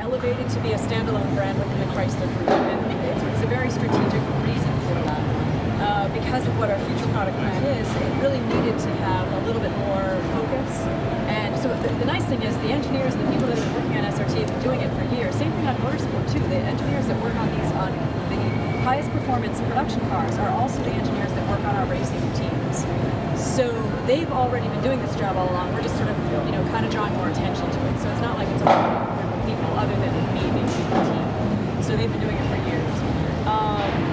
elevated to be a standalone brand within the Chrysler Group, and it's a very strategic reason for that. Because of what our future product plan is, it really needed to have a little bit more focus. And so the nice thing is the engineers and the people that have been working on SRT have been doing it for years. Same thing on motorsport too. The engineers that work on the highest performance production cars are also the engineers that work on our racing teams. So they've already been doing this job all along. We're just sort of, kind of drawing more attention to it. So it's not like it's a group of people other than me being the team. So they've been doing it for years.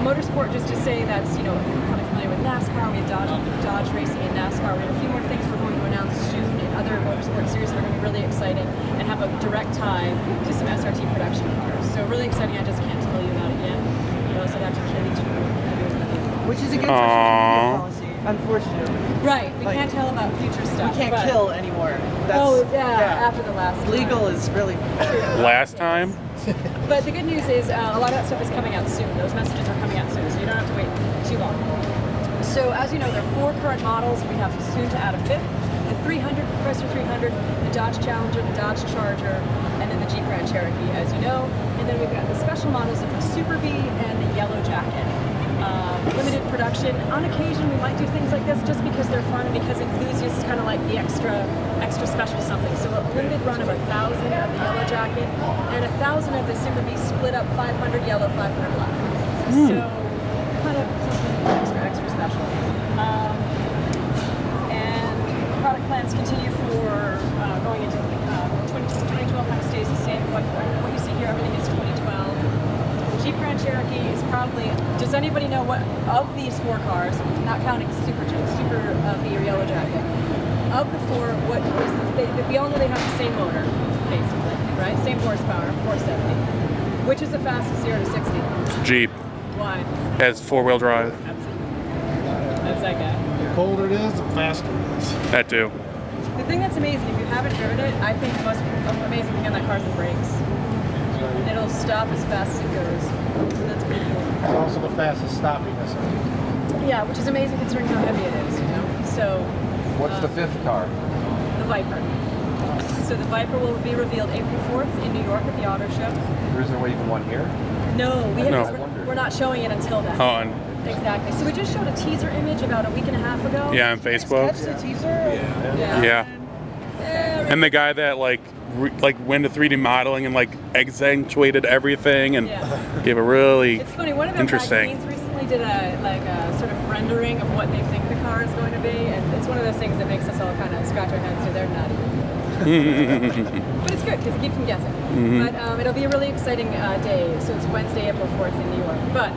Motorsport, just to say, that's, kind of familiar with NASCAR. We have Dodge racing in NASCAR. We have a few more things we're going to announce soon in other motorsport series that are going to be really exciting and have a direct tie to some SRT production cars. So really exciting. I just can't tell you about it yet. So I'd have to kill each other. Which is against our social media policy, unfortunately. Right. We can't tell about future stuff. We can't kill anymore. After the last time. Legal is really last time. But the good news is a lot of that stuff is coming out soon. Those messages are coming out soon, so you don't have to wait too long. So as you know, there are 4 current models. We have soon to add a 5th. The 300, the Chrysler 300, the Dodge Challenger, the Dodge Charger, and then the Jeep Grand Cherokee, as you know. And then we've got the special models of the Super Bee and the Yellow Jacket. Limited production. On occasion, we might do things like this just because they're fun, because enthusiasts kind of like the extra special something. So a limited run of 1,000 of the Yellow Jacket and 1,000 of the Super Bee, split up 500 yellow, 500 black. So kind of something extra special. And product plans continue for going into 2012. Kind of stays the same. What you see here, everything is 2012. Jeep Grand Cherokee is probably, does anybody know what, of these 4 cars, not counting Super Bee or Yellow Jacket, of the 4, what is we all know they have the same motor, basically, right? Same horsepower, 470. Which is the fastest 0 to 60? Jeep. Why? Has 4-wheel drive. Absolutely. That's that guy. The colder it is, the faster it is. That too. The thing that's amazing, if you haven't driven it, I think the most amazing thing on that car is the brakes. It'll stop as fast as it goes. So that's pretty cool. It's also the fastest stopping SRT. Yeah, which is amazing considering how heavy it is, So. What's the 5th car? The Viper. So the Viper will be revealed April 4th in New York at the Auto Show. There isn't even one here? No, we're not showing it until then. Exactly. So we just showed a teaser image about a week and a half ago. Yeah, on Facebook. Catch the teaser? Yeah. And the guy that went to 3D modeling and accentuated everything and gave a really It's funny. One of the interesting. magazines recently did a sort of rendering of what they think the car is going to be, and it's one of those things that makes us all kind of scratch our heads. So they're nutty. But it's good because it keeps them guessing. But it'll be a really exciting day. So it's Wednesday, April 4th in New York. But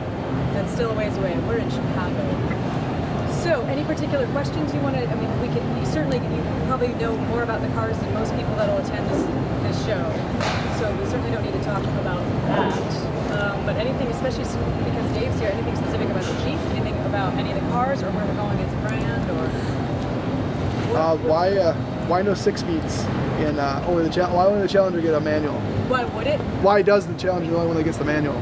that's still a ways away. We're in Chicago. So, any particular questions you want to? I mean, you probably know more about the cars than most people that will attend this show. So we certainly don't need to talk about that. But anything, especially because Dave's here, anything specific about the Jeep? Anything about any of the cars, or where we're going as a brand, or? Why no 6 speeds? And why would the Challenger get a manual? Why would it? Why does the Challenger the only one that gets the manual?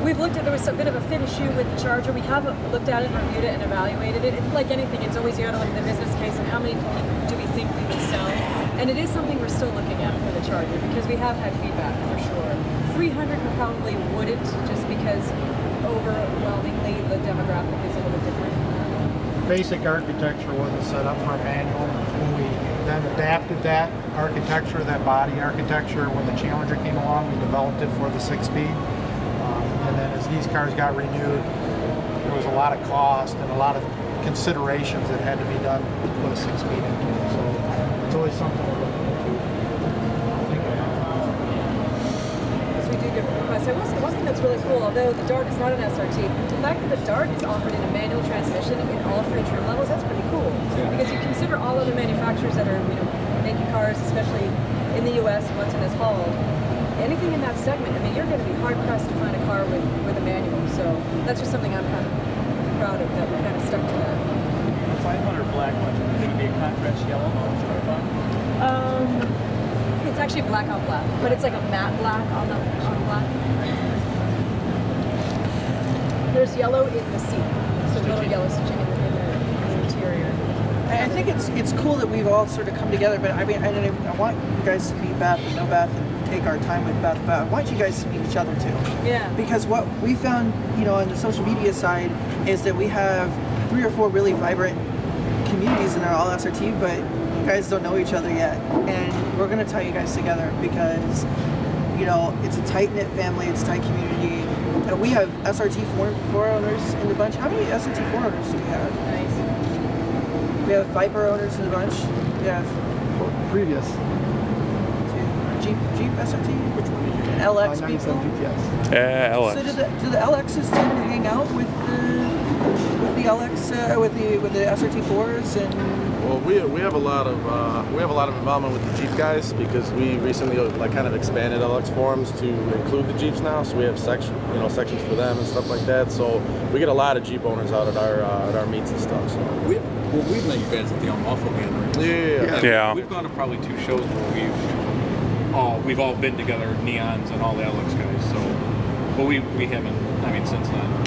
We've looked at, there was a bit of a fit issue with the Charger. We have looked at it, reviewed it, and evaluated it. Like anything, it's always, you gotta look at the business case and how many do we think we would sell. And it is something we're still looking at for the Charger because we have had feedback for sure. 300 we probably wouldn't, just because overwhelmingly the demographic is a little different. Basic architecture wasn't set up for a manual. When we then adapted that architecture, that body architecture, when the Challenger came along, we developed it for the 6-speed. And then as these cars got renewed, there was a lot of cost and a lot of considerations that had to be done to put a 6-speed into it. So it's always something we're looking into. As we do get requests. I will say one thing that's really cool, although the Dart is not an SRT, the fact that the Dart is offered in a manual transmission in all 3 trim levels, that's pretty cool. Because you consider all other manufacturers that are making cars, especially in the US, once it is hauled. Anything in that segment, I mean, you're going to be hard-pressed to find a car with a manual. So that's just something I'm kind of proud of, that we kind of stuck to that. The 500 black one, should it be a contrast yellow or It's actually black on black, but it's like a matte black on black. There's yellow in the seat, so little yellow stitching in the interior. I think it's cool that we've all sort of come together, but I mean, I want you guys to meet Beth and know Beth and take our time with Beth, but I want you guys to meet each other too. Yeah. Because what we found, you know, on the social media side is that we have 3 or 4 really vibrant communities in our all SRT, but you guys don't know each other yet. And we're going to tie you guys together because, you know, it's a tight-knit family, it's a tight community. And we have SRT 4 owners in the bunch. How many SRT 4 owners do we have? Nice. We have Viper owners in the bunch. We have Previous. Jeep SRT? Which one did you get? LX 97 people? GTS. Yeah, So Alex. do the LXs tend to hang out with the LX with the SRT 4s and Well, we have a lot of involvement with the Jeep guys because we recently like kind of expanded LX forums to include the Jeeps now. So we have sections for them and stuff like that. So we get a lot of Jeep owners out at our meets and stuff. So we've met you guys at the Unlawful Gathering. Yeah. We've gone to probably 2 shows where we've all been together, Neons and all the Alex guys. So, but we haven't. I mean, since then.